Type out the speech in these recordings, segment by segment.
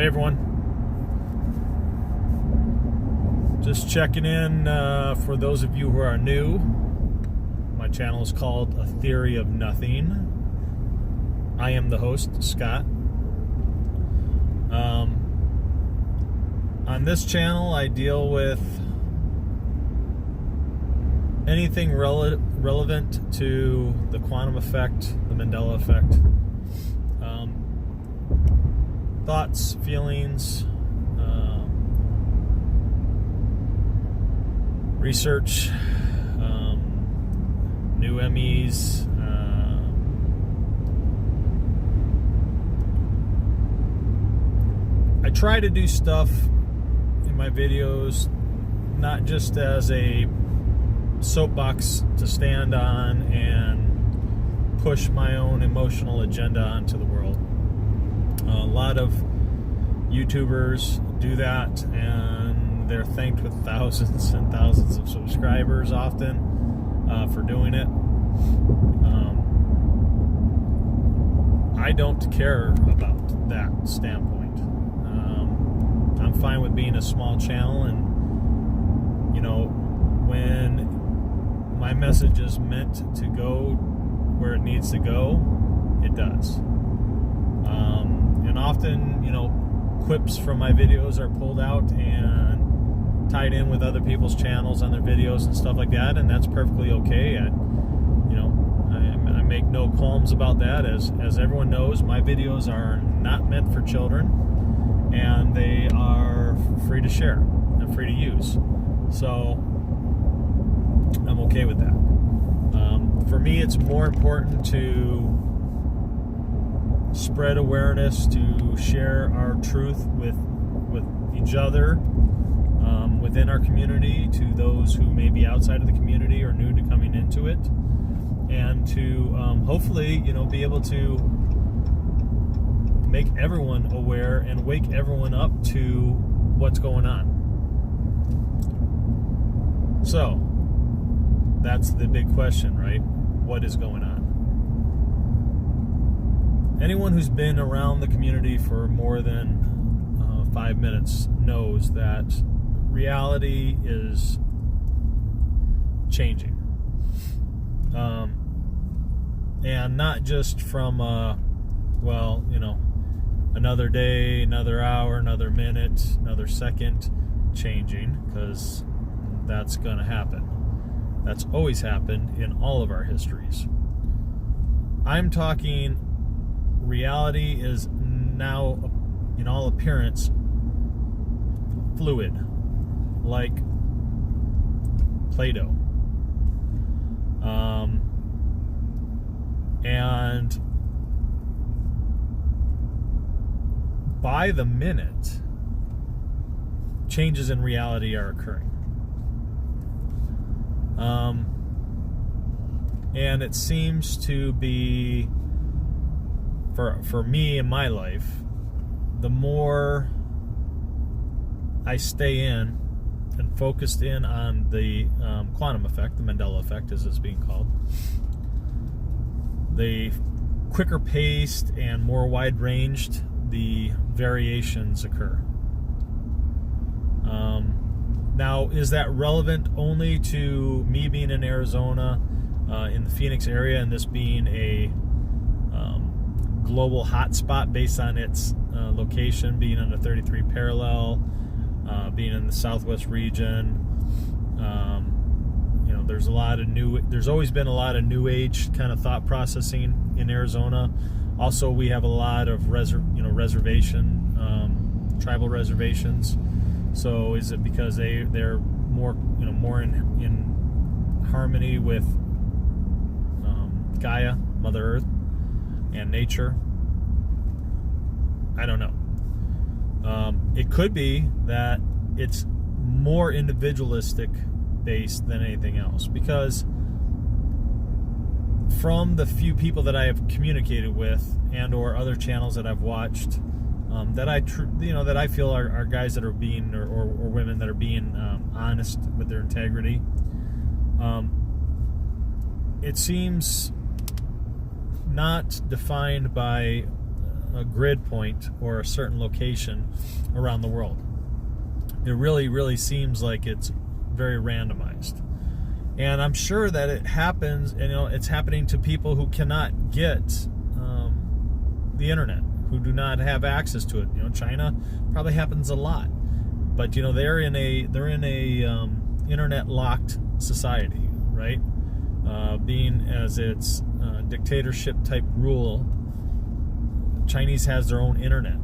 Hey everyone, just checking in for those of you who are new. My channel is called A Theory of Nothing. I am the host, Scott. On this channel I deal with anything relevant to the quantum effect, the Mandela effect. Thoughts, feelings, research, new MEs, I try to do stuff in my videos not just as a soapbox to stand on and push my own emotional agenda onto the world. A lot of YouTubers do that, and they're thanked with thousands and thousands of subscribers often for doing it. I don't care about that standpoint. I'm fine with being a small channel, and when my message is meant to go where it needs to go, it does. And often, clips from my videos are pulled out and tied in with other people's channels on their videos and stuff like that, and that's perfectly okay. I make no qualms about that. As everyone knows, my videos are not meant for children, and they are free to share and free to use. So I'm okay with that. For me, it's more important to spread awareness, to share our truth with each other within our community, to those who may be outside of the community or new to coming into it, and to hopefully be able to make everyone aware and wake everyone up to what's going on. So that's the big question, right? What is going on? Anyone who's been around the community for more than 5 minutes knows that reality is changing. And not just from, another day, another hour, another minute, another second changing, because that's going to happen. That's always happened in all of our histories. I'm talking reality is now, in all appearance, fluid, like Play-Doh. And by the minute, changes in reality are occurring. And it seems to be, for me in my life, the more I stay in and focused in on the quantum effect, the Mandela effect as it's being called, the quicker paced and more wide-ranged the variations occur. Now, is that relevant only to me being in Arizona, in the Phoenix area, and this being a global hotspot based on its location, being on the 33 parallel, being in the southwest region? There's always been a lot of new age kind of thought processing in Arizona. Also, we have a lot of tribal reservations. So is it because they're more in harmony with Gaia, Mother Earth, and nature? I don't know. It could be that it's more individualistic based than anything else, because from the few people that I have communicated with and or other channels that I've watched, that I feel are guys that are being or women that are being honest with their integrity, it seems not defined by a grid point or a certain location around the world. It really, really seems like it's very randomized. And I'm sure that it happens, it's happening to people who cannot get the internet, who do not have access to it. China probably happens a lot, but they're in a internet locked society, right? Being as its dictatorship type rule, Chinese has their own internet.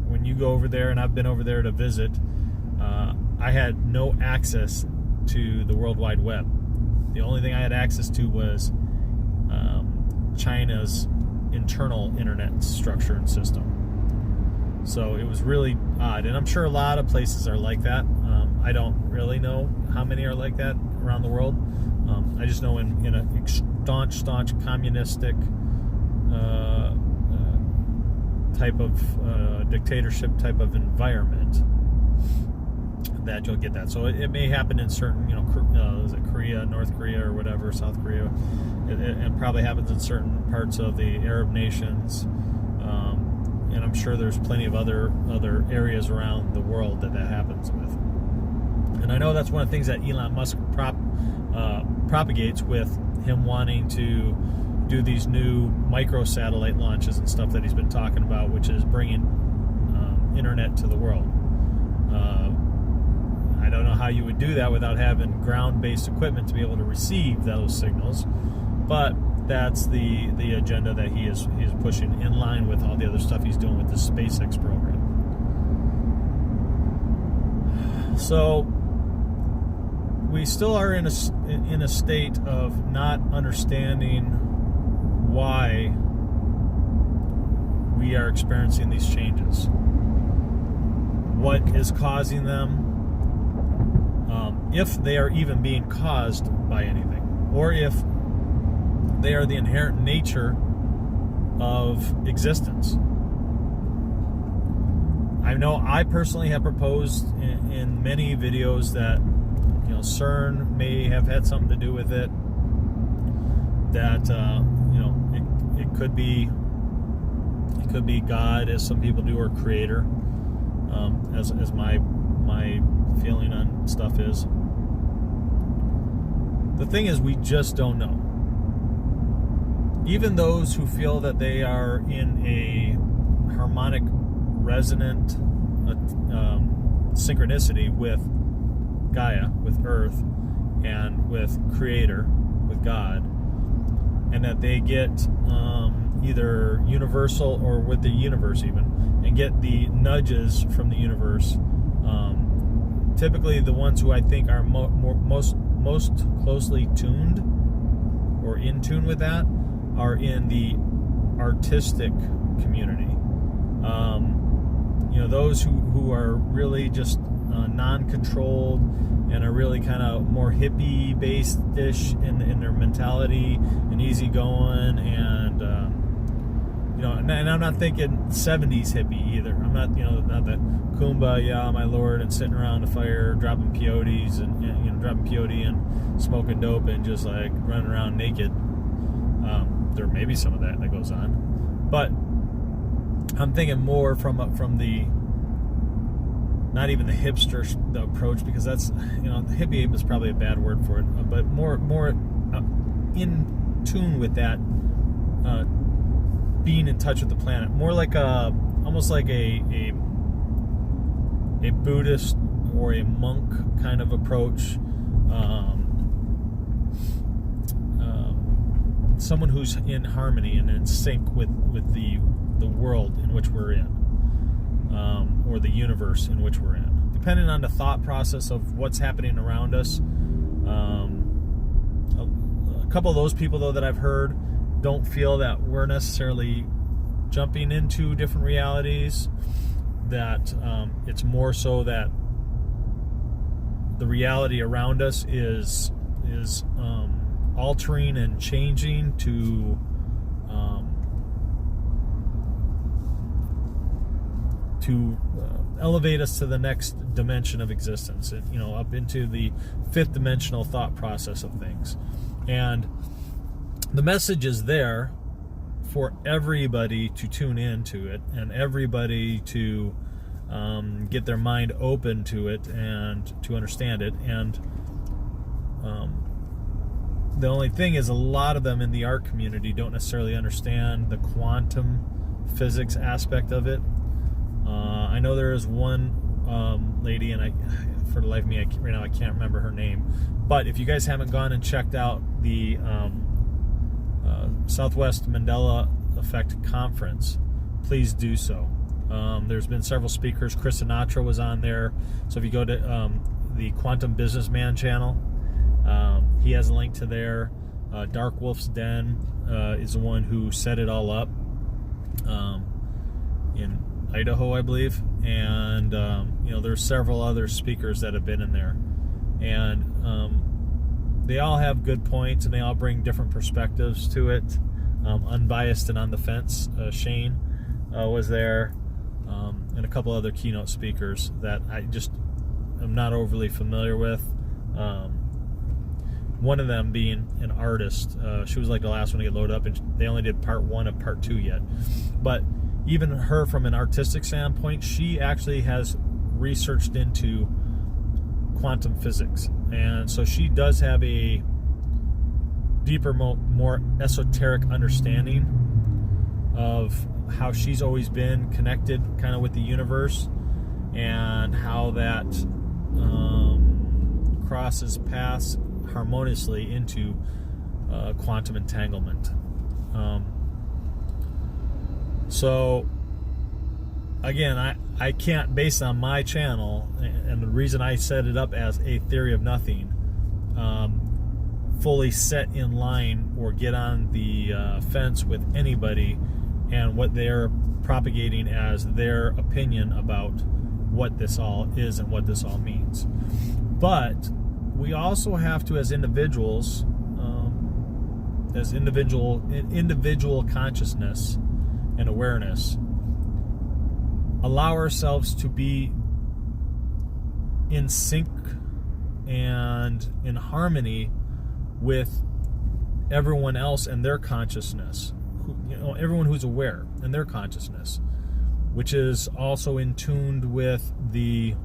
When you go over there, and I've been over there to visit, I had no access to the World Wide Web. The only thing I had access to was China's internal internet structure and system. So it was really odd, and I'm sure a lot of places are like that. I don't really know how many are like that around the world. I just know in a staunch communistic type of dictatorship type of environment, that you'll get that. So it may happen in certain, is it Korea, North Korea, or whatever, South Korea. It probably happens in certain parts of the Arab nations, and I'm sure there's plenty of other areas around the world that happens with. And I know that's one of the things that Elon Musk propagates with him wanting to do these new micro-satellite launches and stuff that he's been talking about, which is bringing internet to the world. I don't know how you would do that without having ground-based equipment to be able to receive those signals, but that's the agenda that he is pushing, in line with all the other stuff he's doing with the SpaceX program. So we still are in a state of not understanding why we are experiencing these changes. What is causing them? If they are even being caused by anything, or if they are the inherent nature of existence. I know I personally have proposed in many videos that CERN may have had something to do with it. That it could be God, as some people do, or Creator, as my feeling on stuff is. The thing is, we just don't know. Even those who feel that they are in a harmonic resonant synchronicity with Gaia, with Earth, and with Creator, with God, and that they get either universal or with the universe even, and get the nudges from the universe. Typically, the ones who I think are most closely tuned or in tune with that are in the artistic community. Those who are really just non-controlled and are really kind of more hippie-based-ish in their mentality and easygoing, and and I'm not thinking 70s hippie either. I'm not, not that kumbaya, my lord, and sitting around the fire dropping peyotes and dropping peyote and smoking dope and just like running around naked. There may be some of that goes on, but I'm thinking more from the, not even the hipster approach, because that's, the hippie ape is probably a bad word for it, but more in tune with that, being in touch with the planet, more like almost like a Buddhist or a monk kind of approach. Someone who's in harmony and in sync with the world in which we're in, or the universe in which we're in, depending on the thought process of what's happening around us. A couple of those people, though, that I've heard don't feel that we're necessarily jumping into different realities, that it's more so that the reality around us is altering and changing to elevate us to the next dimension of existence, and up into the fifth dimensional thought process of things. And the message is there for everybody to tune into it and everybody to get their mind open to it and to understand it. And the only thing is, a lot of them in the art community don't necessarily understand the quantum physics aspect of it. I know there is one lady, and for the life of me, right now I can't remember her name. But if you guys haven't gone and checked out the Southwest Mandela Effect Conference, please do so. There's been several speakers. Chris Sinatra was on there. So if you go to the Quantum Businessman channel, he has a link to there. Dark Wolf's Den is the one who set it all up in Idaho, I believe. And there's several other speakers that have been in there, and they all have good points, and they all bring different perspectives to it. Unbiased and on the fence, Shane was there, and a couple other keynote speakers that I just am not overly familiar with. One of them being an artist. She was like the last one to get loaded up, and they only did part 1 of part 2 yet. But even her, from an artistic standpoint, she actually has researched into quantum physics. And so she does have a deeper, more esoteric understanding of how she's always been connected kind of with the universe, and how that crosses paths harmoniously into quantum entanglement. So again, I can't, based on my channel, and the reason I set it up as a theory of nothing, fully set in line or get on the fence with anybody and what they're propagating as their opinion about what this all is and what this all means. But we also have to, as individuals, as individual consciousness and awareness, allow ourselves to be in sync and in harmony with everyone else and their consciousness. Everyone who's aware and their consciousness, which is also in tune with the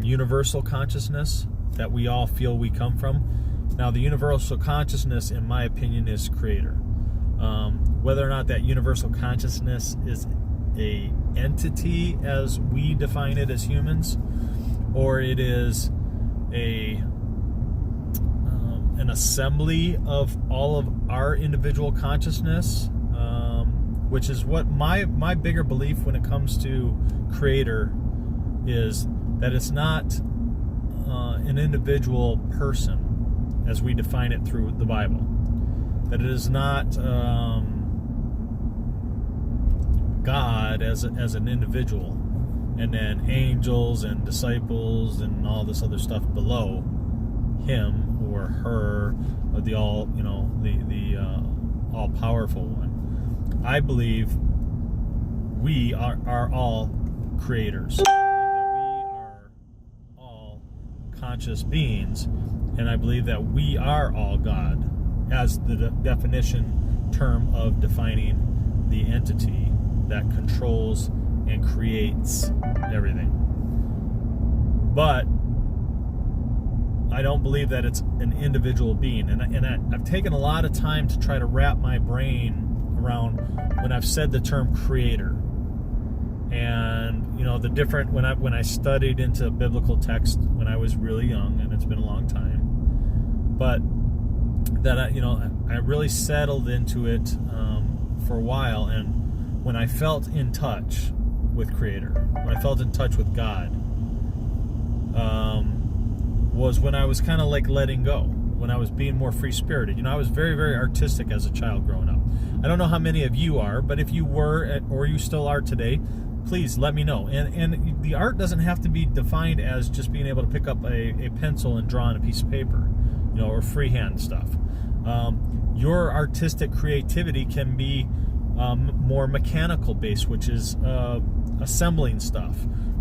universal consciousness that we all feel we come from. Now, the universal consciousness, in my opinion, is Creator. Whether or not that universal consciousness is a entity as we define it as humans, or it is an assembly of all of our individual consciousness, which is what my bigger belief when it comes to Creator is, that it's not an individual person as we define it through the Bible. That it is not God as an individual, and then angels and disciples and all this other stuff below him or her, or the all all-powerful one. I believe we are all creators. That we are all conscious beings, and I believe that we are all God, as the definition term of defining the entity that controls and creates everything. But I don't believe that it's an individual being, and I've taken a lot of time to try to wrap my brain around when I've said the term Creator, and the different, when I studied into biblical text when I was really young, and it's been a long time, but that I really settled into it for a while. And when I felt in touch with Creator, when I felt in touch with God, was when I was kind of like letting go, when I was being more free-spirited. I was very, very artistic as a child growing up. I don't know how many of you are, but if you were, or you still are today, please let me know. And the art doesn't have to be defined as just being able to pick up a pencil and draw on a piece of paper, or freehand stuff. Your artistic creativity can be more mechanical based, which is assembling stuff,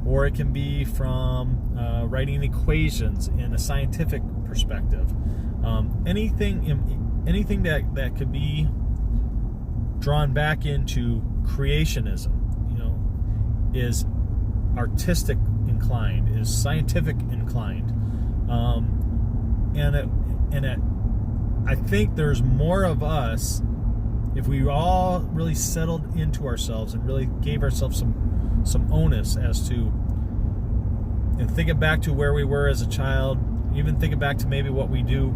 or it can be from writing equations in a scientific perspective. Anything anything that could be drawn back into creationism, is artistic inclined, is scientific inclined, I think there's more of us if we all really settled into ourselves and really gave ourselves some onus as to, and thinking back to where we were as a child, even thinking back to maybe what we do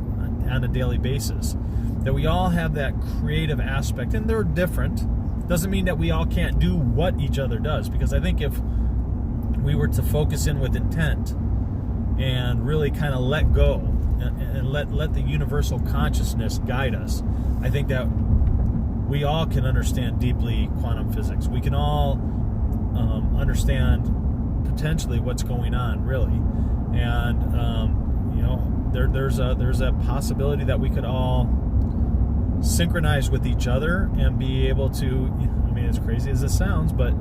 on a daily basis, that we all have that creative aspect, and they're different. Doesn't mean that we all can't do what each other does, because I think if we were to focus in with intent and really kind of let go and let the universal consciousness guide us, I think that we all can understand deeply quantum physics. We can all understand potentially what's going on, really, and there's a possibility that we could all synchronize with each other and be able to, I mean, as crazy as this sounds, but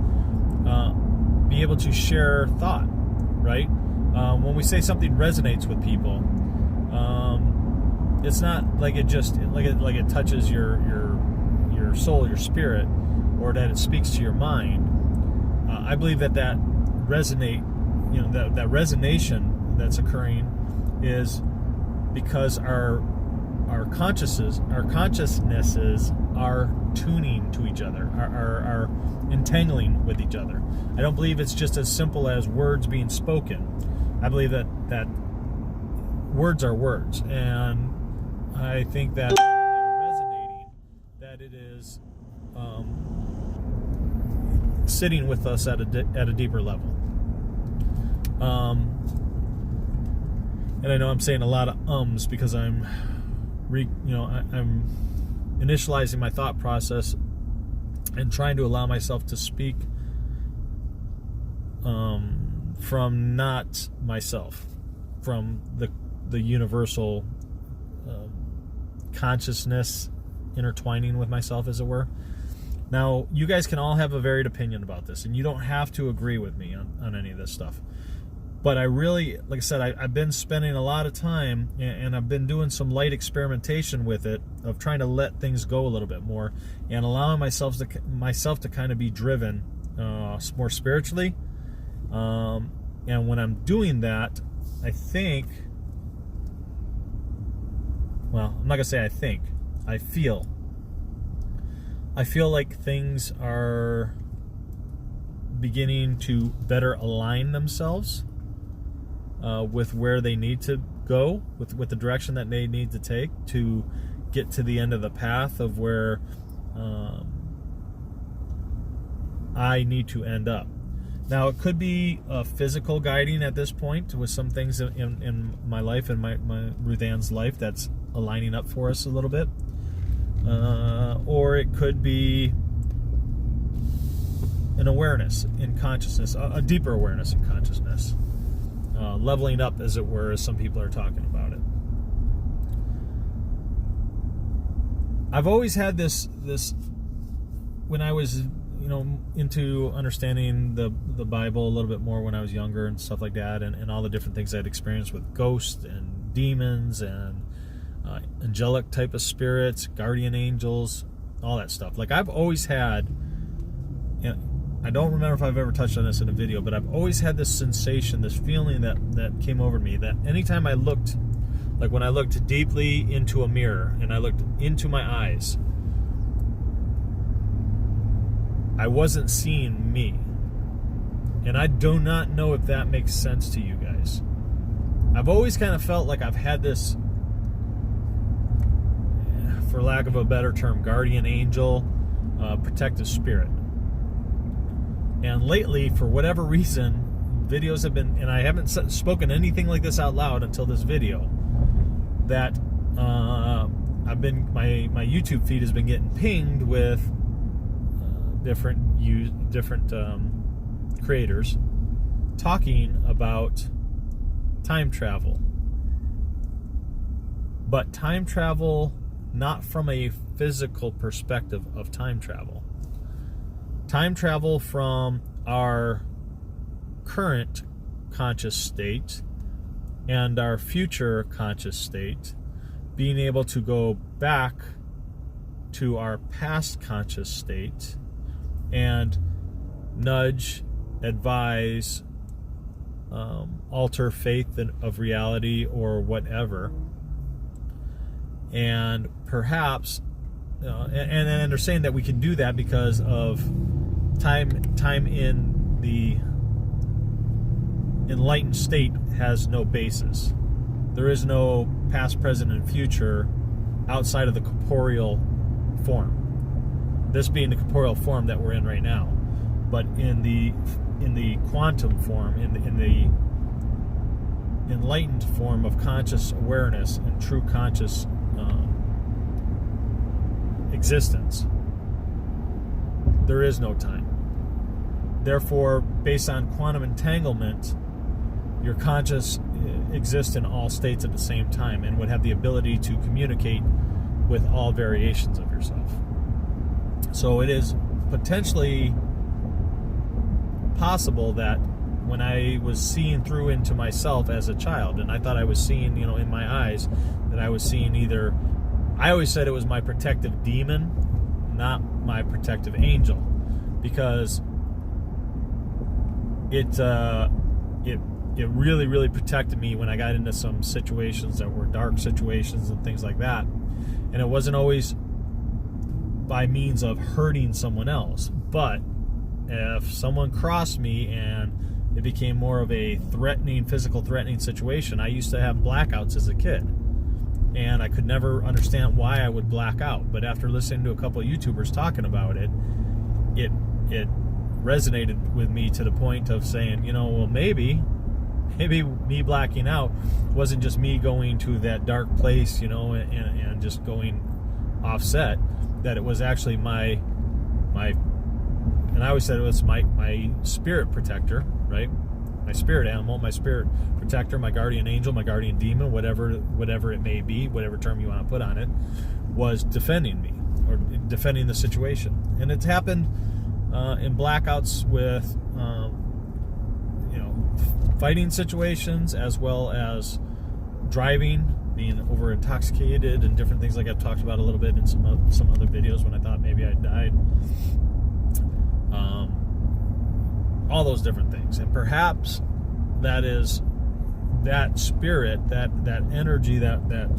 be able to share thought, right? When we say something resonates with people, it's not like it just like it touches your soul, your spirit, or that it speaks to your mind. I believe that resonate, that resonation that's occurring is because our consciousnesses are tuning to each other, are entangling with each other. I don't believe it's just as simple as words being spoken. I believe that words are words, and I think that they're resonating, that it is sitting with us at a deeper level. And I know I'm saying a lot of ums because I'm initializing my thought process and trying to allow myself to speak from not myself, from the universal consciousness intertwining with myself, as it were. Now, you guys can all have a varied opinion about this, and you don't have to agree with me on any of this stuff. But I really, like I said, I've been spending a lot of time, and I've been doing some light experimentation with it, of trying to let things go a little bit more, and allowing myself to kind of be driven more spiritually. And when I'm doing that, I think, well, I'm not gonna say I think, I feel like things are beginning to better align themselves with where they need to go, with the direction that they need to take to get to the end of the path of where I need to end up. Now, it could be physical guiding at this point with some things in my life and my Ruth Ann's life that's aligning up for us a little bit. Or it could be an awareness in consciousness, a deeper awareness in consciousness. Leveling up, as it were, as some people are talking about it. I've always had this when I was, into understanding the Bible a little bit more when I was younger and stuff like that, and all the different things I'd experienced with ghosts and demons and angelic type of spirits, guardian angels, all that stuff. Like, I've always had, I don't remember if I've ever touched on this in a video, but I've always had this sensation, this feeling that came over me, that anytime I looked, like when I looked deeply into a mirror and I looked into my eyes, I wasn't seeing me. And I do not know if that makes sense to you guys. I've always kind of felt like I've had this, for lack of a better term, guardian angel, protective spirit. And lately, for whatever reason, videos have been, and I haven't spoken anything like this out loud until this video, that my YouTube feed has been getting pinged with different creators talking about time travel. But time travel not from a physical perspective of time travel. Time travel from our current conscious state and our future conscious state being able to go back to our past conscious state and nudge, advise, alter faith of reality or whatever, and perhaps and they're saying that we can do that because of time in the enlightened state has no basis. There is no past, present, and future outside of the corporeal form. This being the corporeal form that we're in right now, but in the quantum form, in the enlightened form of conscious awareness and true conscious existence, there is no time. Therefore, based on quantum entanglement, your conscious exists in all states at the same time and would have the ability to communicate with all variations of yourself. So it is potentially possible that when I was seeing through into myself as a child, and I thought I was seeing, in my eyes, that I was seeing either, I always said it was my protective demon, not my protective angel, because it really, really protected me when I got into some situations that were dark situations and things like that. And it wasn't always by means of hurting someone else, but if someone crossed me and it became more of a physical threatening situation. I used to have blackouts as a kid, and I could never understand why I would black out. But after listening to a couple of YouTubers talking about it, it resonated with me to the point of saying, well, maybe me blacking out wasn't just me going to that dark place, and just going offset, that it was actually my and I always said it was my spirit protector, right? My spirit animal, my spirit protector, my guardian angel, my guardian demon, whatever it may be, whatever term you want to put on it, was defending me or defending the situation. And it's happened in blackouts with fighting situations, as well as driving, being over intoxicated, and different things like I've talked about a little bit in some other videos when I thought maybe I died. All those different things. And perhaps that is that spirit, that energy, that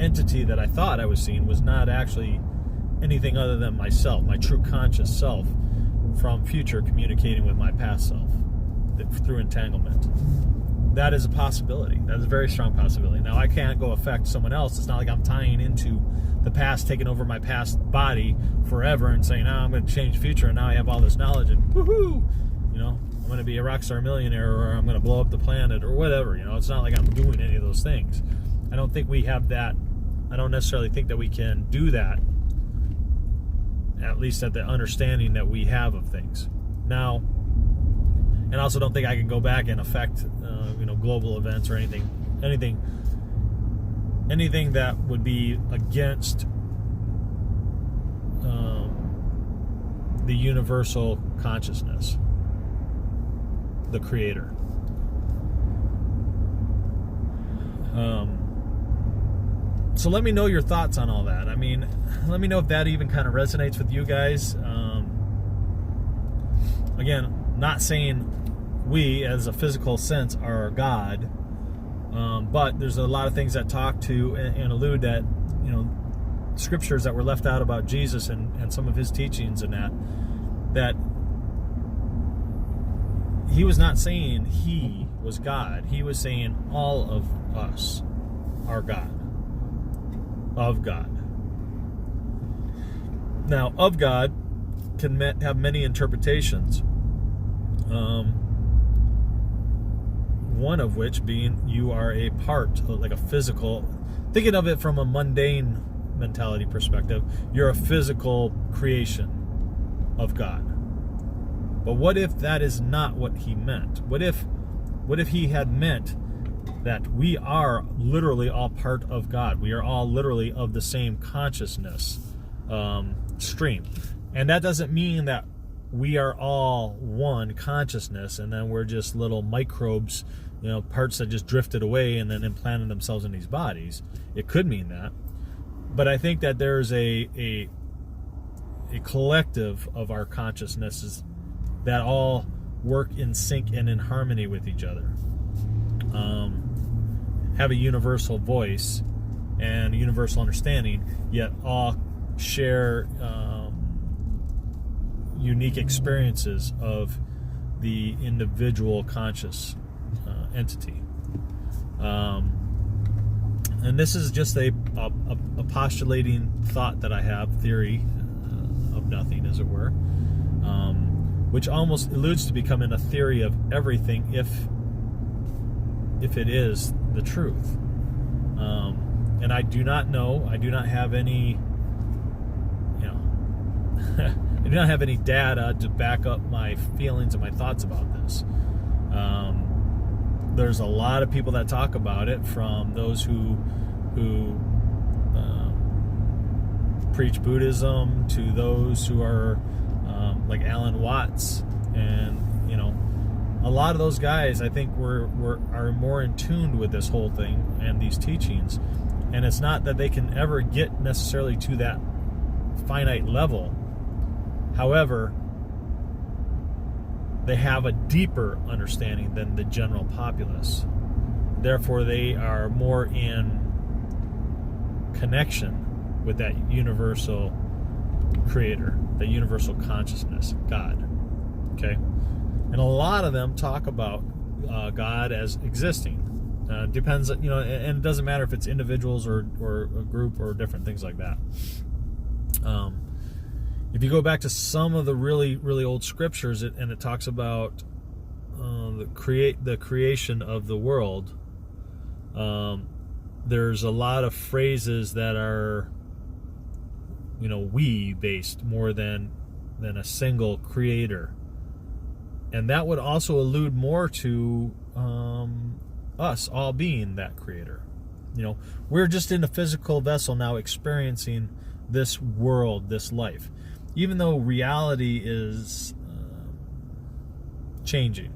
entity that I thought I was seeing was not actually anything other than myself, my true conscious self from future communicating with my past self through entanglement. That is a possibility. That is a very strong possibility. Now, I can't go affect someone else. It's not like I'm tying into the past, taking over my past body forever and saying, I'm going to change the future, and now I have all this knowledge, and woohoo, I'm going to be a rock star millionaire, or I'm going to blow up the planet, or whatever. It's not like I'm doing any of those things. I don't think we have that. I don't necessarily think that we can do that, at least at the understanding that we have of things. Now, and I also don't think I can go back and affect, global events or anything that would be against the universal consciousness, the Creator. So let me know your thoughts on all that. I mean, let me know if that even kind of resonates with you guys. Again, not saying we, as a physical sense, are God, but there's a lot of things that talk to and allude that, scriptures that were left out about Jesus and some of his teachings, and that he was not saying he was God. He was saying all of us are God, of God. Now, of God can have many interpretations. One of which being you are a part, like a physical, thinking of it from a mundane mentality perspective, you're a physical creation of God. But what if that is not what he meant? What if he had meant that we are literally all part of God? We are all literally of the same consciousness stream. And that doesn't mean that we are all one consciousness and then we're just little microbes parts that just drifted away and then implanted themselves in these bodies. It could mean that. But I think that there's a collective of our consciousnesses that all work in sync and in harmony with each other, have a universal voice and a universal understanding, yet all share unique experiences of the individual conscious entity. And this is just a postulating thought that I have, theory of nothing, as it were, which almost alludes to becoming a theory of everything if it is the truth. And I do not know, I do not have any, I do not have any data to back up my feelings and my thoughts about this. There's a lot of people that talk about it, from those who preach Buddhism to those who are like Alan Watts, and a lot of those guys, I think, are more in tune with this whole thing and these teachings. And it's not that they can ever get necessarily to that finite level. However, they have a deeper understanding than the general populace. Therefore, they are more in connection with that universal creator, the universal consciousness, God. Okay? And a lot of them talk about God as existing. Depends, and it doesn't matter if it's individuals or a group or different things like that. If you go back to some of the really, really old scriptures, it talks about the creation of the world. There's a lot of phrases that are, we based more than a single creator, and that would also allude more to us all being that creator. We're just in a physical vessel now, experiencing this world, this life, even though reality is changing,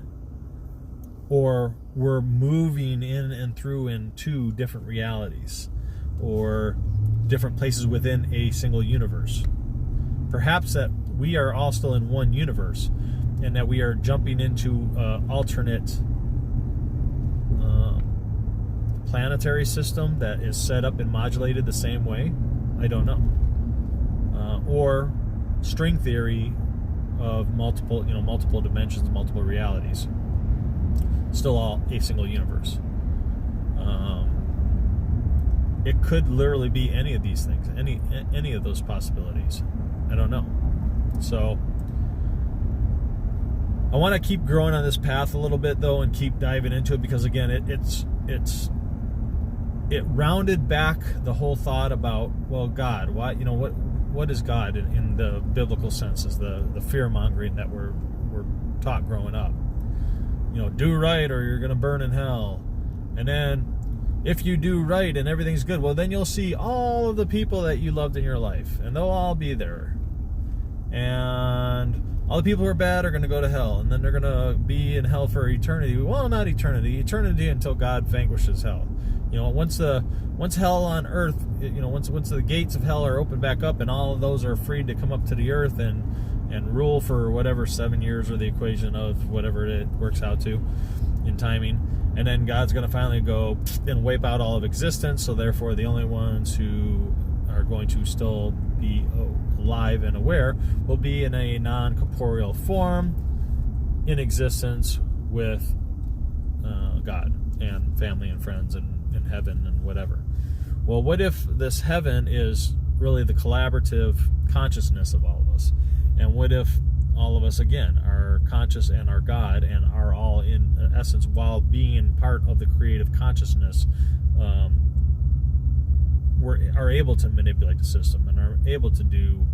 or we're moving in and through into different realities or different places within a single universe. Perhaps that we are all still in one universe, and that we are jumping into alternate planetary system that is set up and modulated the same way. I don't know. Or string theory of multiple dimensions, multiple realities, still all a single universe. It could literally be any of these things, any of those possibilities. I don't know. So I want to keep growing on this path a little bit, though, and keep diving into it, because again, it rounded back the whole thought about, well, God, what is God in the biblical sense? Is the fear mongering that we're taught growing up. Do right or you're going to burn in hell. And then if you do right and everything's good, well, then you'll see all of the people that you loved in your life, and they'll all be there. And all the people who are bad are going to go to hell, and then they're going to be in hell for eternity. Well, not eternity until God vanquishes hell. Once hell on earth, once the gates of hell are opened back up, and all of those are freed to come up to the earth and rule for whatever 7 years, or the equation of whatever it works out to in timing, and then God's going to finally go and wipe out all of existence. So therefore, the only ones who are going to still be alive and aware will be in a non-corporeal form, in existence with God and family and friends and heaven and whatever. Well, what if this heaven is really the collaborative consciousness of all of us? And what if all of us, again, are conscious and are God, and are all in essence, while being part of the creative consciousness, are able to manipulate the system and are able to do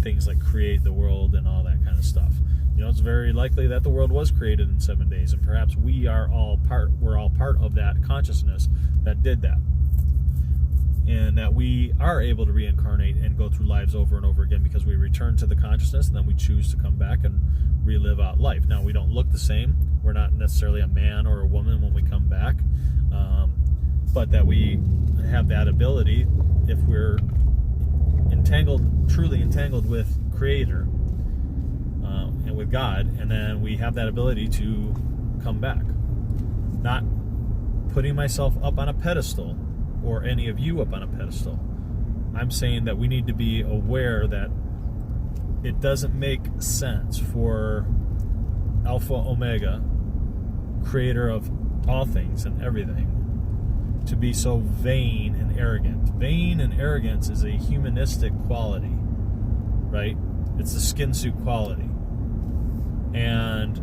things like create the world and all that kind of stuff. It's very likely that the world was created in 7 days, and perhaps we're all part of that consciousness that did that. and that we are able to reincarnate and go through lives over and over again because we return to the consciousness and then we choose to come back and relive out life. Now, we don't look the same. We're not necessarily a man or a woman when we come back, but that we have that ability if we're truly entangled with Creator and with God, and then we have that ability to come back. Not putting myself up on a pedestal or any of you up on a pedestal. I'm saying that we need to be aware that it doesn't make sense for Alpha Omega, Creator of all things and everything, to be so vain and arrogant. Vain and arrogance is a humanistic quality, right? It's the skin suit quality. And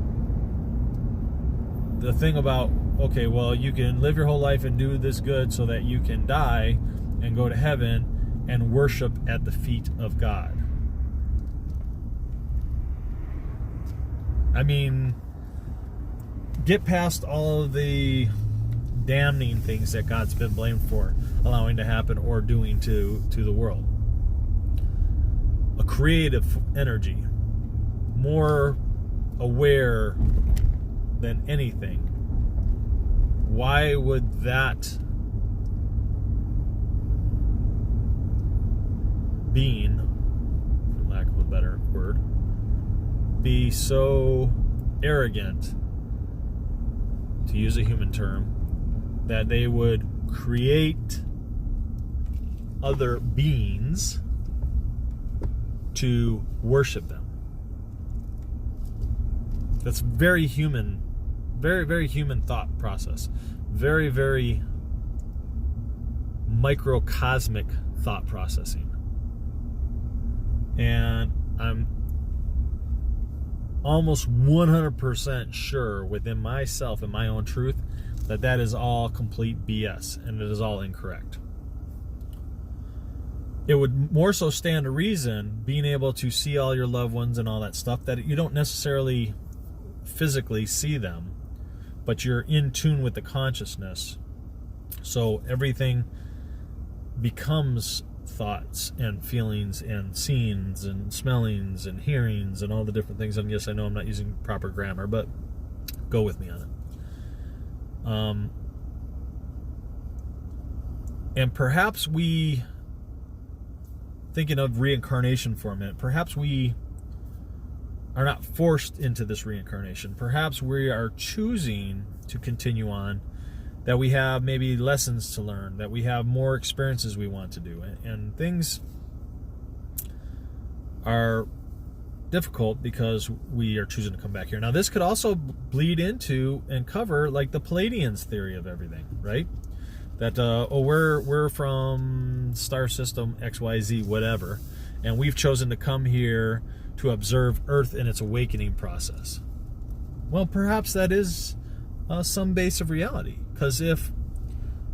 the thing about, okay, well, you can live your whole life and do this good so that you can die and go to heaven and worship at the feet of God. I mean, get past all of the damning things that God's been blamed for allowing to happen or doing to the world. A creative energy, more aware than anything. Why would that being, for lack of a better word, be so arrogant, to use a human term, that they would create other beings to worship them? That's very human, very, very human thought process. Very, very microcosmic thought processing. And I'm almost 100% sure within myself and my own truth that that is all complete BS and it is all incorrect. It would more so stand to reason, being able to see all your loved ones and all that stuff, that you don't necessarily physically see them, but you're in tune with the consciousness. So everything becomes thoughts and feelings and scenes and smellings and hearings and all the different things. And yes, I know I'm not using proper grammar, but go with me on it. And perhaps we, thinking of reincarnation for a minute, perhaps we are not forced into this reincarnation. Perhaps we are choosing to continue on, that we have maybe lessons to learn, that we have more experiences we want to do, and things are difficult because we are choosing to come back here. Now, this could also bleed into and cover like the Palladians' theory of everything, right? That we're from star system XYZ, whatever, and we've chosen to come here to observe Earth in its awakening process. Well, perhaps that is some base of reality, because if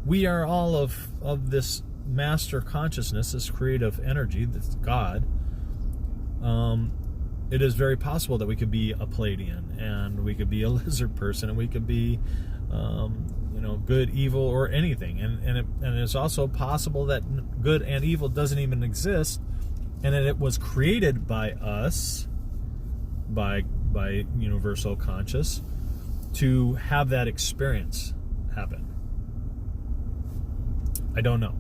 we are all of this master consciousness, this creative energy, this God, it is very possible that we could be a Palladian, and we could be a lizard person, and we could be good, evil, or anything. And it's also possible that good and evil doesn't even exist, and that it was created by us, by universal conscious, to have that experience happen. I don't know.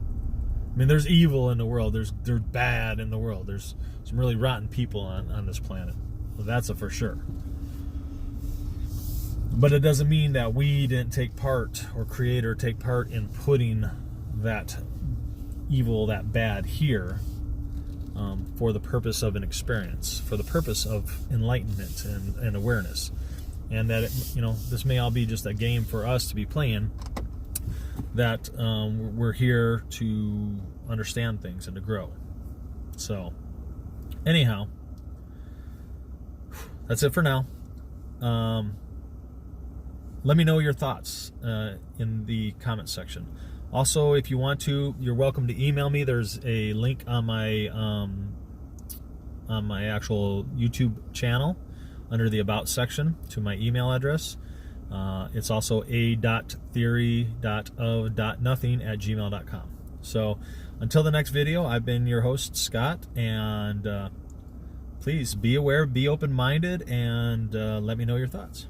I mean, there's evil in the world. There's bad in the world. There's some really rotten people on this planet. Well, that's a for sure. But it doesn't mean that we didn't take part, or create or take part in putting that evil, that bad here, for the purpose of an experience, for the purpose of enlightenment and awareness. And that, this may all be just a game for us to be playing, that we're here to understand things and to grow. So, anyhow, that's it for now. Let me know your thoughts in the comment section. Also, if you want to, you're welcome to email me. There's a link on my actual YouTube channel under the About section to my email address. It's also a.theory.of.nothing@gmail.com. So until the next video, I've been your host, Scott, and please be aware, be open-minded, and let me know your thoughts.